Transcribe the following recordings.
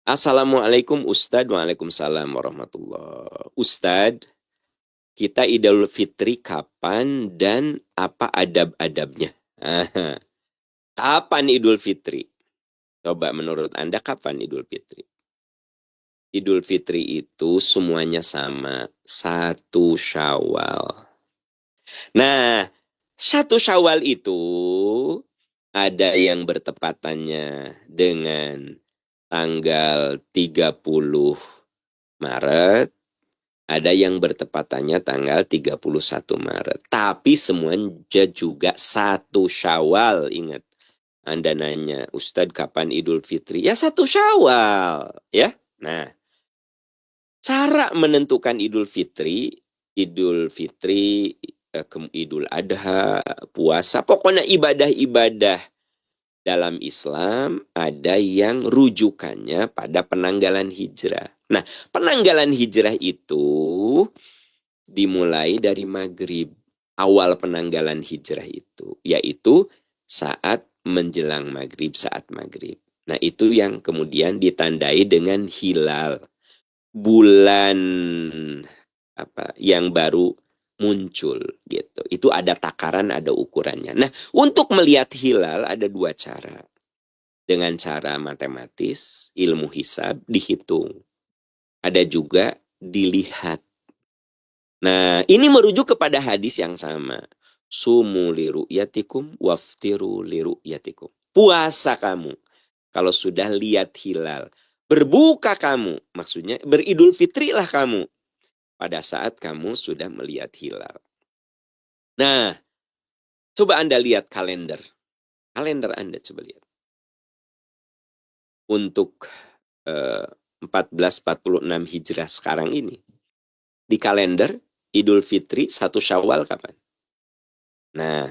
Assalamualaikum Ustadz. Waalaikumsalam warahmatullah. Ustadz, kita Idul Fitri kapan dan apa adab-adabnya? Aha. Kapan Idul Fitri? Coba menurut Anda kapan Idul Fitri? Idul Fitri itu semuanya sama. 1 Syawal. Nah, 1 Syawal itu ada yang bertepatannya dengan tanggal 30 Maret. Ada yang bertepatannya tanggal 31 Maret. Tapi semuanya juga 1 Syawal. Ingat, Anda nanya, Ustadz kapan Idul Fitri? Ya 1 Syawal. Ya. Nah, cara menentukan Idul Fitri, Idul Adha, puasa, pokoknya ibadah-ibadah dalam Islam ada yang rujukannya pada penanggalan hijrah. Nah, penanggalan hijrah itu dimulai dari maghrib. Awal penanggalan hijrah itu, yaitu saat menjelang maghrib, saat maghrib. Nah, itu yang kemudian ditandai dengan hilal. Bulan yang baru muncul gitu. Itu ada takaran, ada ukurannya. Nah, untuk melihat hilal ada 2 cara. Dengan cara matematis, ilmu hisab, dihitung. Ada juga dilihat. Nah, ini merujuk kepada hadis yang sama. Sumu liru'yatikum waftiru liru'yatikum. Puasa kamu kalau sudah lihat hilal. Berbuka kamu, maksudnya beridul fitrilah kamu pada saat kamu sudah melihat hilal. Nah, coba Anda lihat kalender. Kalender Anda coba lihat. Untuk 1446 Hijrah sekarang ini. Di kalender Idul Fitri 1 Syawal kapan? Nah,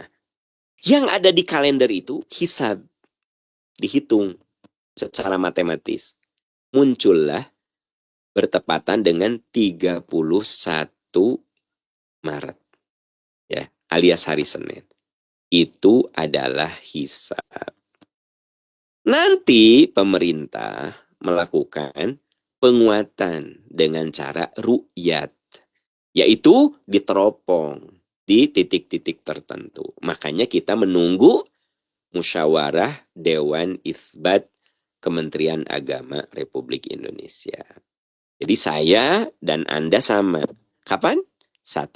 yang ada di kalender itu hisab. Dihitung secara matematis. Muncullah bertepatan dengan 31 Maret. Ya, alias hari Senin. Itu adalah hisab. Nanti pemerintah melakukan penguatan dengan cara ru'yat. Yaitu diteropong di titik-titik tertentu. Makanya kita menunggu musyawarah Dewan Isbat Kementerian Agama Republik Indonesia. Jadi saya dan Anda sama. Kapan? 1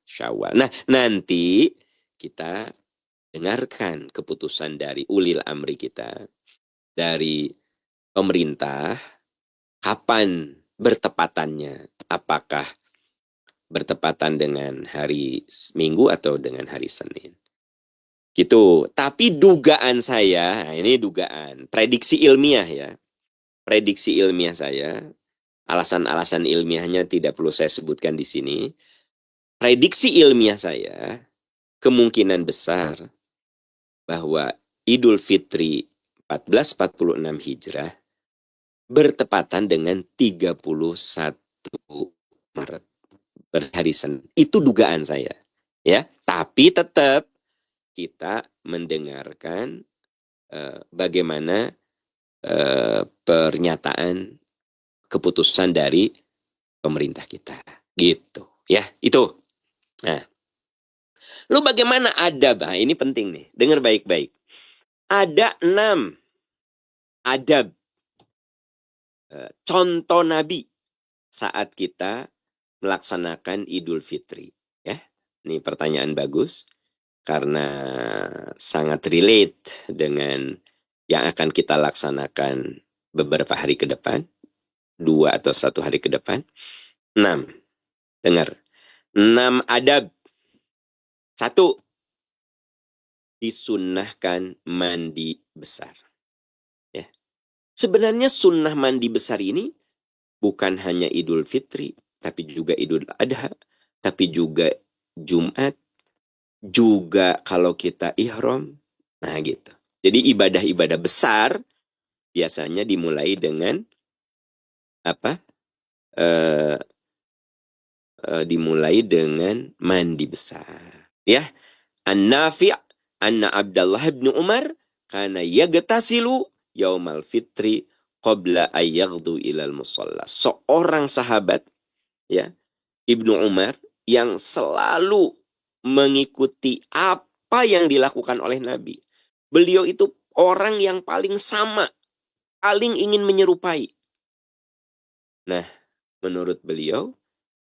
Syawal. Nah, nanti kita dengarkan keputusan dari ulil amri kita, dari pemerintah, kapan bertepatannya. Apakah bertepatan dengan hari Minggu atau dengan hari Senin. Gitu. Tapi dugaan saya, nah ini dugaan, prediksi ilmiah ya. Prediksi ilmiah saya, alasan-alasan ilmiahnya tidak perlu saya sebutkan di sini. Prediksi ilmiah saya, kemungkinan besar bahwa Idul Fitri 1446 Hijrah bertepatan dengan 31 Maret. Berhari Senin. Itu dugaan saya. Ya, tapi tetap kita mendengarkan bagaimana pernyataan keputusan dari pemerintah kita. Gitu. Ya, itu. Nah, lalu bagaimana adab? Nah, ini penting nih. Dengar baik-baik. Ada 6 adab contoh Nabi saat kita melaksanakan Idul Fitri. Ya, ini pertanyaan bagus karena sangat relate dengan yang akan kita laksanakan beberapa hari ke depan, 2 atau 1 hari ke depan. 6. Dengar. 6 adab. 1. Disunnahkan mandi besar. Ya. Sebenarnya sunnah mandi besar ini bukan hanya Idul Fitri, tapi juga Idul Adha, tapi juga Jumat, juga kalau kita ihram. Nah gitu. Jadi ibadah-ibadah besar biasanya dimulai dengan apa? Dimulai dengan mandi besar. Ya. An-Nafi' anna Abdullah bin Umar kana yagtasilu yaumal fitri qabla ayyaghdu ilal musalla. Seorang sahabat, ya, Ibnu Umar, yang selalu mengikuti apa yang dilakukan oleh Nabi. Beliau itu orang yang paling sama, paling ingin menyerupai. Nah, menurut beliau,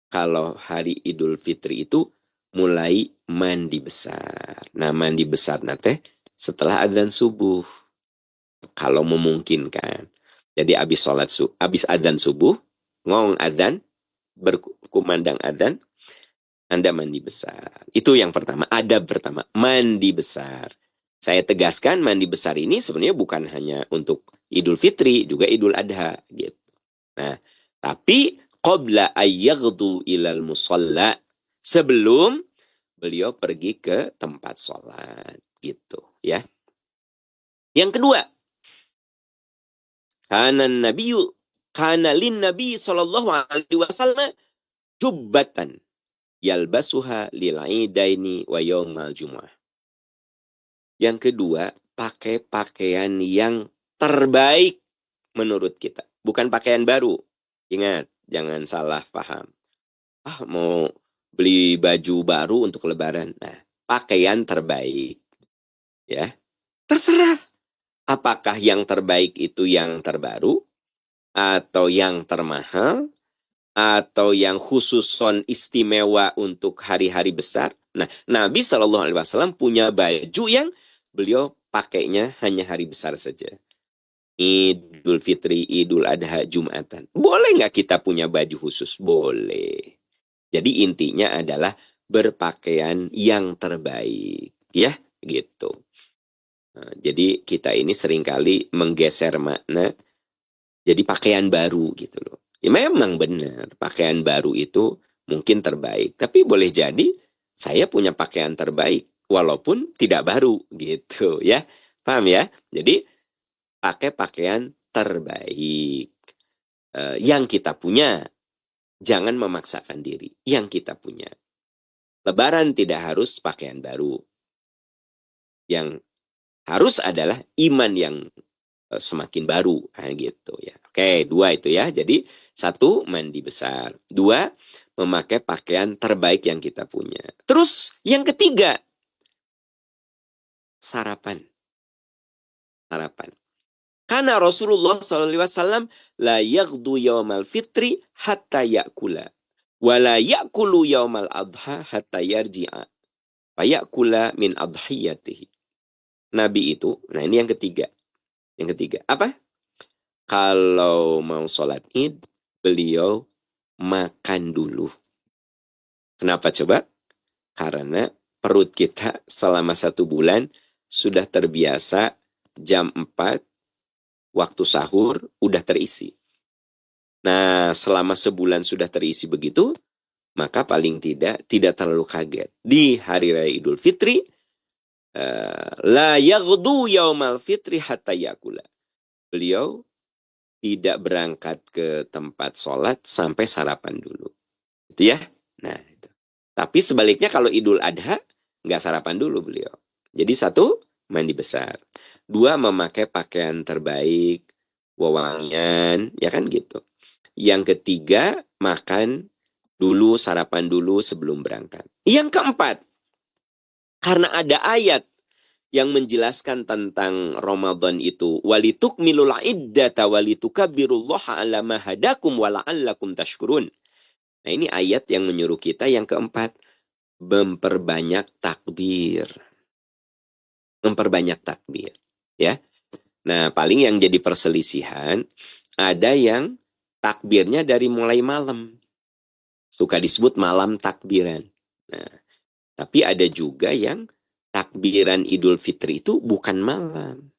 kalau hari Idul Fitri itu mulai mandi besar. Nah, mandi besar nate setelah adzan subuh. Kalau memungkinkan. Jadi habis adzan subuh, ngong adzan, berkumandang adzan, Anda mandi besar. Itu yang pertama, adab pertama, mandi besar. Saya tegaskan mandi besar ini sebenarnya bukan hanya untuk Idul Fitri, juga Idul Adha gitu. Nah, tapi qabla ayyaghdu ilal musalla, sebelum beliau pergi ke tempat sholat gitu ya. Yang kedua, kana lin nabi sallallahu alaihi wasallam jubbatan yalbasuha lil idaini wa yaumal jumu'ah. Yang kedua, pakai pakaian yang terbaik menurut kita, bukan pakaian baru. Ingat, jangan salah paham. Mau beli baju baru untuk lebaran. Nah, pakaian terbaik. Ya, terserah. Apakah yang terbaik itu yang terbaru, atau yang termahal, atau yang khususon istimewa untuk hari-hari besar. Nah, Nabi Shallallahu Alaihi Wasallam punya baju yang beliau pakainya hanya hari besar saja. Idul Fitri, Idul Adha, Jumatan. Boleh nggak kita punya baju khusus? Boleh. Jadi intinya adalah berpakaian yang terbaik. Ya, gitu. Nah, jadi kita ini seringkali menggeser makna jadi pakaian baru gitu loh. Ya memang benar, pakaian baru itu mungkin terbaik. Tapi boleh jadi saya punya pakaian terbaik walaupun tidak baru gitu ya. Paham ya? Jadi pakai pakaian terbaik yang kita punya. Jangan memaksakan diri yang kita punya. Lebaran tidak harus pakaian baru. Yang harus adalah iman yang semakin baru gitu ya. Oke, dua itu ya. Jadi satu, mandi besar. Dua, memakai pakaian terbaik yang kita punya. Terus yang ketiga, sarapan. Sarapan. Karena Rasulullah SAW la yaghdu yaumal fitri hatta ya'kula. Wa la ya'kulu yaumal adha hatta yarji'a. Fa ya'kula min adhiyatihi. Nabi itu, nah ini yang ketiga. Yang ketiga, apa? Kalau mau sholat id, beliau makan dulu. Kenapa coba? Karena perut kita selama 1 bulan sudah terbiasa jam 4 waktu sahur udah terisi. Nah, selama sebulan sudah terisi begitu, maka paling tidak terlalu kaget. Di hari raya Idul Fitri, la yaghdu yaumal fitri hatta yakula. Beliau tidak berangkat ke tempat sholat sampai sarapan dulu. Itu ya. Nah, itu. Tapi sebaliknya kalau Idul Adha, nggak sarapan dulu beliau. Jadi satu, mandi besar. Dua, memakai pakaian terbaik, wewangian, ya kan gitu. Yang ketiga, makan dulu, sarapan dulu sebelum berangkat. Yang keempat, karena ada ayat yang menjelaskan tentang Ramadan itu, walitukmilul iddata walitukabbirullaha ala ma hadakum wa la'allakum tashkurun. Nah, ini ayat yang menyuruh kita yang keempat, memperbanyak takbir. Memperbanyak takbir, ya. Nah, paling yang jadi perselisihan, ada yang takbirnya dari mulai malam. Suka disebut malam takbiran. Nah, tapi ada juga yang takbiran Idul Fitri itu bukan malam.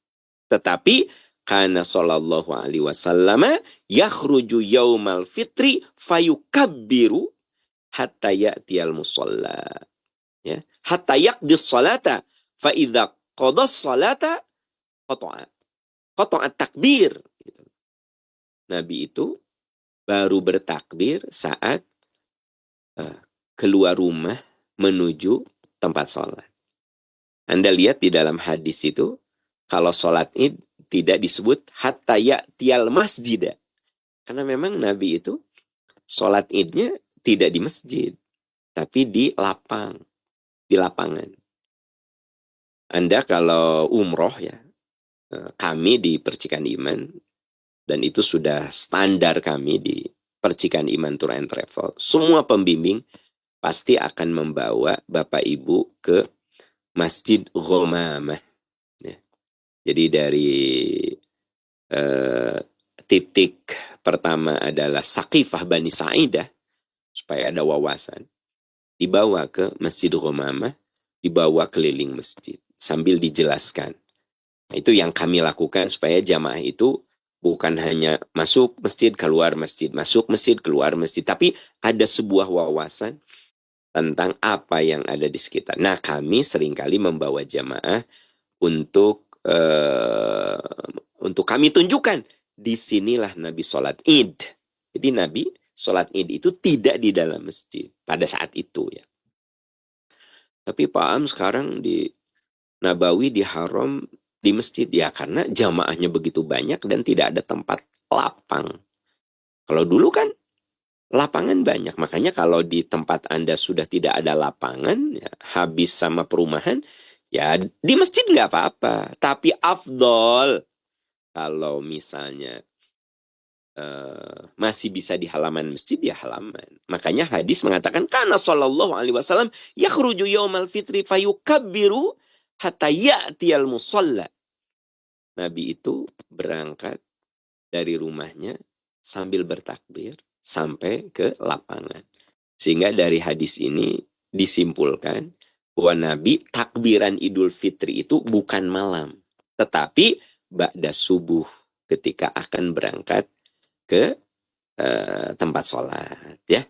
Tetapi kana sallallahu alaihi wasallam yakhruju yaumal fitri fayukabbiru hatta ya'tiyal musalla. Ya, hatta yaqdis salata fa idza qadas salata qata'a takbir. Nabi itu baru bertakbir saat keluar rumah menuju tempat sholat. Anda lihat di dalam hadis itu, kalau sholat id tidak disebut hatta ya'tiyal masjid. Karena memang Nabi itu sholat idnya tidak di masjid, tapi di lapangan. Anda kalau umroh ya, kami di Percikan Iman, dan itu sudah standar kami di Percikan Iman Tour and Travel, semua pembimbing pasti akan membawa Bapak Ibu ke Masjid Ghamamah. Ya. Jadi dari titik pertama adalah Saqifah Bani Sa'idah, supaya ada wawasan. Dibawa ke Masjid Ghamamah, dibawa keliling masjid, sambil dijelaskan. Itu yang kami lakukan supaya jamaah itu bukan hanya masuk masjid, keluar masjid, masuk masjid, keluar masjid, tapi ada sebuah wawasan tentang apa yang ada di sekitar. Nah, kami seringkali membawa jamaah untuk kami tunjukkan, disinilah Nabi sholat id. Jadi Nabi sholat id itu tidak di dalam masjid pada saat itu ya. Tapi Pak Am sekarang di Nabawi, di Haram, di masjid ya, karena jamaahnya begitu banyak dan tidak ada tempat lapang. Kalau dulu kan lapangan banyak, makanya kalau di tempat Anda sudah tidak ada lapangan, ya, habis sama perumahan, ya di masjid nggak apa-apa. Tapi afdol kalau misalnya masih bisa di halaman masjid, ya halaman. Makanya hadis mengatakan, kana sallallahu alaihi wasallam yakhruju yaumal fitri fayukabbiru hatta ya'tiyal musalla. Nabi itu berangkat dari rumahnya sambil bertakbir sampai ke lapangan. Sehingga dari hadis ini disimpulkan bahwa Nabi takbiran Idul Fitri itu bukan malam, tetapi ba'da subuh ketika akan berangkat ke tempat sholat. Ya.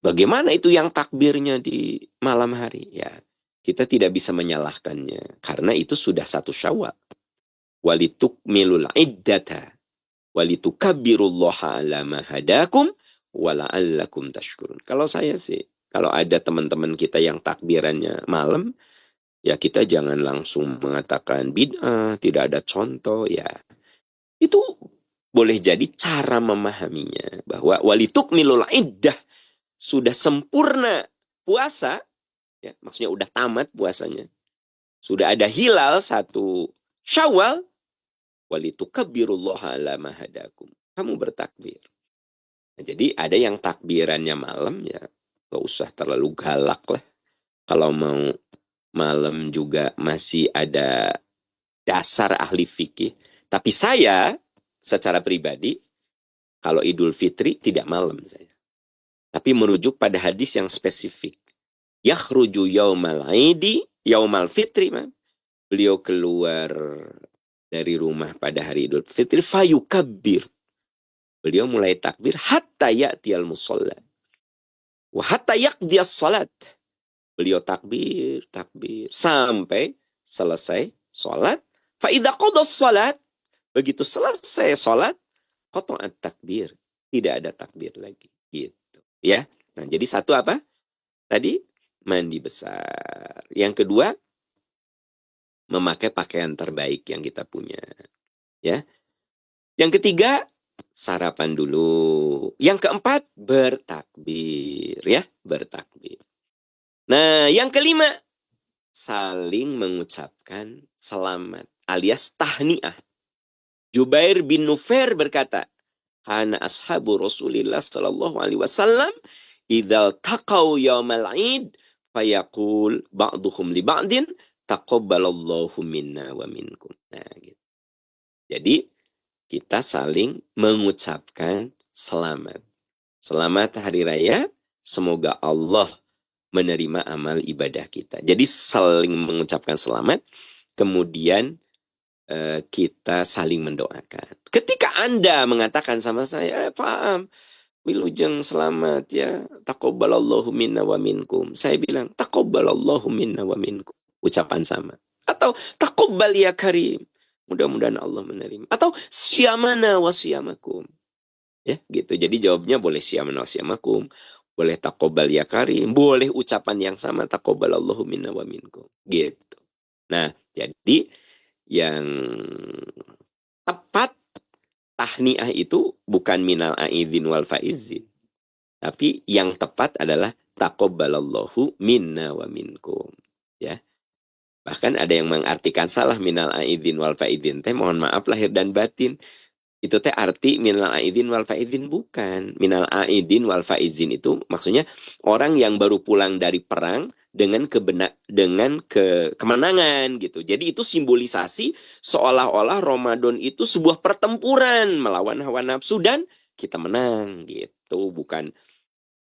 Bagaimana itu yang takbirnya di malam hari? Ya, kita tidak bisa menyalahkannya karena itu sudah 1 Syawal. Walitukmilul iddata walitukabbirullaha ala ma hadakum wala'allakum tashkurun. Kalau saya sih, kalau ada teman-teman kita yang takbirannya malam, ya kita jangan langsung mengatakan bid'ah, tidak ada contoh ya. Itu boleh jadi cara memahaminya bahwa walitukmilul iddah, sudah sempurna puasa, ya, maksudnya udah tamat puasanya. Sudah ada hilal 1 Syawal, walitukabbirullaha ala ma hadakum. Kamu bertakbir. Nah, jadi ada yang takbirannya malam, ya gak usah terlalu galak lah. Kalau mau malam juga masih ada dasar ahli fikih. Tapi saya secara pribadi kalau Idul Fitri tidak malam saya. Tapi merujuk pada hadis yang spesifik. Yakhruju yaumal aidi, yaumal fitri. Beliau keluar dari rumah pada hari Idul Fitri, fayukabbir. Beliau mulai takbir hatta ya'tiyal musalla. Wa hatta yaqdiyas salat. Beliau takbir sampai selesai salat. Fa idza qadas salat, begitu selesai salat, qata'at takbir. Tidak ada takbir lagi. Gitu. Ya. Nah, jadi 1 apa? Tadi mandi besar. Yang kedua, memakai pakaian terbaik yang kita punya. Ya. Yang ketiga, sarapan dulu. Yang keempat, bertakbir. Ya, bertakbir. Nah, yang kelima, saling mengucapkan selamat alias tahniah. Jubair bin Nufair berkata, kana ashabu Rasulillah sallallahu alaihi wasallam idzal taqaw yaumal id fayaqul ba'duhum li ba'din taqabbalallahu minna wa minkum. Nah, gitu. Jadi kita saling mengucapkan selamat. Selamat hari raya, semoga Allah menerima amal ibadah kita. Jadi saling mengucapkan selamat, kemudian kita saling mendoakan. Ketika Anda mengatakan sama saya, paham, wilujeng selamat ya, taqabbalallahu minna wa minkum. Saya bilang, taqabbalallahu minna wa minkum. Ucapan sama. Atau taqabbal ya karim. Mudah-mudahan Allah menerima. Atau siyamana wa siyamakum. Ya, gitu. Jadi jawabnya boleh siyamana wa siyamakum. Boleh taqabbal ya karim. Boleh ucapan yang sama, taqabbalallahu minna wa minkum. Gitu. Nah, jadi yang tepat tahniah itu bukan minal aidin wal faizin. Tapi yang tepat adalah taqabbalallahu minna wa minkum. Ya. Bahkan ada yang mengartikan salah minal aidin wal faizin. Mohon maaf lahir dan batin. Itu arti minal aidin wal faizin bukan. Minal aidin wal faizin itu maksudnya orang yang baru pulang dari perang dengan kemenangan gitu. Jadi itu simbolisasi seolah-olah Ramadan itu sebuah pertempuran melawan hawa nafsu dan kita menang gitu. Bukan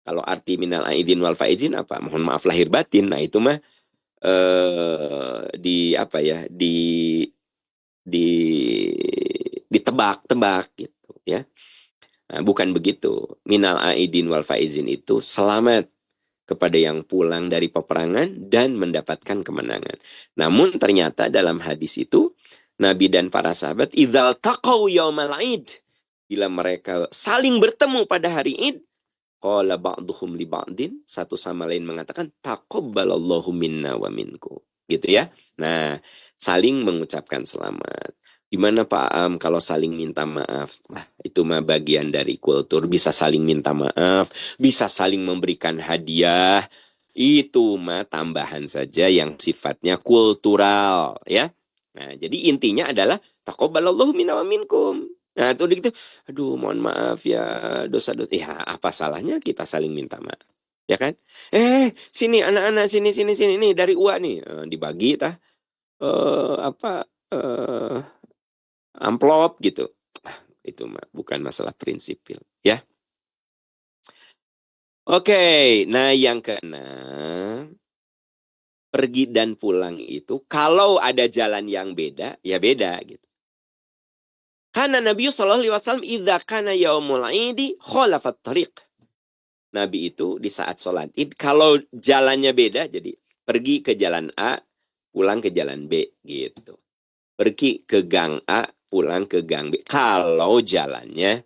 kalau arti minal aidin wal faizin apa? Mohon maaf lahir batin. Nah, itu mah di apa ya? Di ditebak-tebak gitu ya. Nah, bukan begitu. Minal aidin wal faizin itu selamat kepada yang pulang dari peperangan dan mendapatkan kemenangan. Namun ternyata dalam hadis itu Nabi dan para sahabat idzal taqaw yaumal id, bila mereka saling bertemu pada hari Id, qala ba'duhum li ba'din, satu sama lain mengatakan taqabbalallahu minna wa minkum. Gitu ya. Nah, saling mengucapkan selamat. Gimana Pak Am kalau saling minta maaf? Nah, itu mah bagian dari kultur. Bisa saling minta maaf, bisa saling memberikan hadiah. Itu mah tambahan saja yang sifatnya kultural, ya. Nah, jadi intinya adalah taqabbalallahu minna wa minkum. Nah, itu gitu. Aduh, mohon maaf ya, dosa-dosa. Ya, apa salahnya kita saling minta maaf? Ya kan? Sini anak-anak, sini nih dari UA nih. Dibagi tah apa amplop gitu. Itu mah bukan masalah prinsipil, ya. Oke, nah yang keenam, pergi dan pulang itu kalau ada jalan yang beda, ya beda gitu. Karena Nabi sallallahu alaihi wasallam idza kana yaumul idi khalafat tariq. Nabi itu di saat sholat Id kalau jalannya beda, jadi pergi ke jalan A, pulang ke jalan B gitu. Pergi ke gang A, pulang ke gang B. Kalau jalannya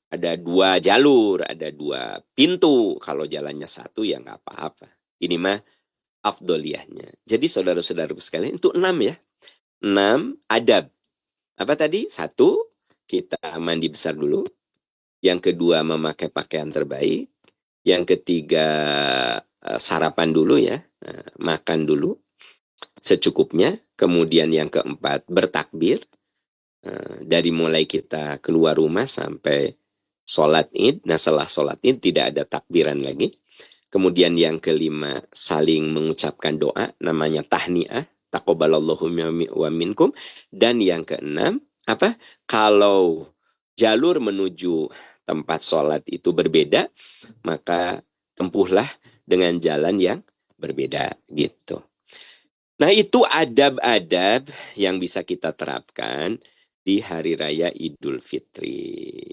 ada dua jalur, ada dua pintu. Kalau jalannya satu ya nggak apa-apa. Ini mah afdoliyahnya. Jadi saudara-saudara sekalian itu 6 ya. 6 adab. Apa tadi? 1, kita mandi besar dulu. Yang kedua memakai pakaian terbaik. Yang ketiga sarapan dulu ya. Makan dulu secukupnya. Kemudian yang keempat bertakbir. Dari mulai kita keluar rumah sampai sholat Id. Nah setelah sholat Id tidak ada takbiran lagi. Kemudian yang kelima saling mengucapkan doa namanya tahniah. Taqabbalallahu wa minkum. Dan yang keenam apa? Kalau jalur menuju tempat sholat itu berbeda, maka tempuhlah dengan jalan yang berbeda gitu. Nah itu adab-adab yang bisa kita terapkan di Hari Raya Idul Fitri.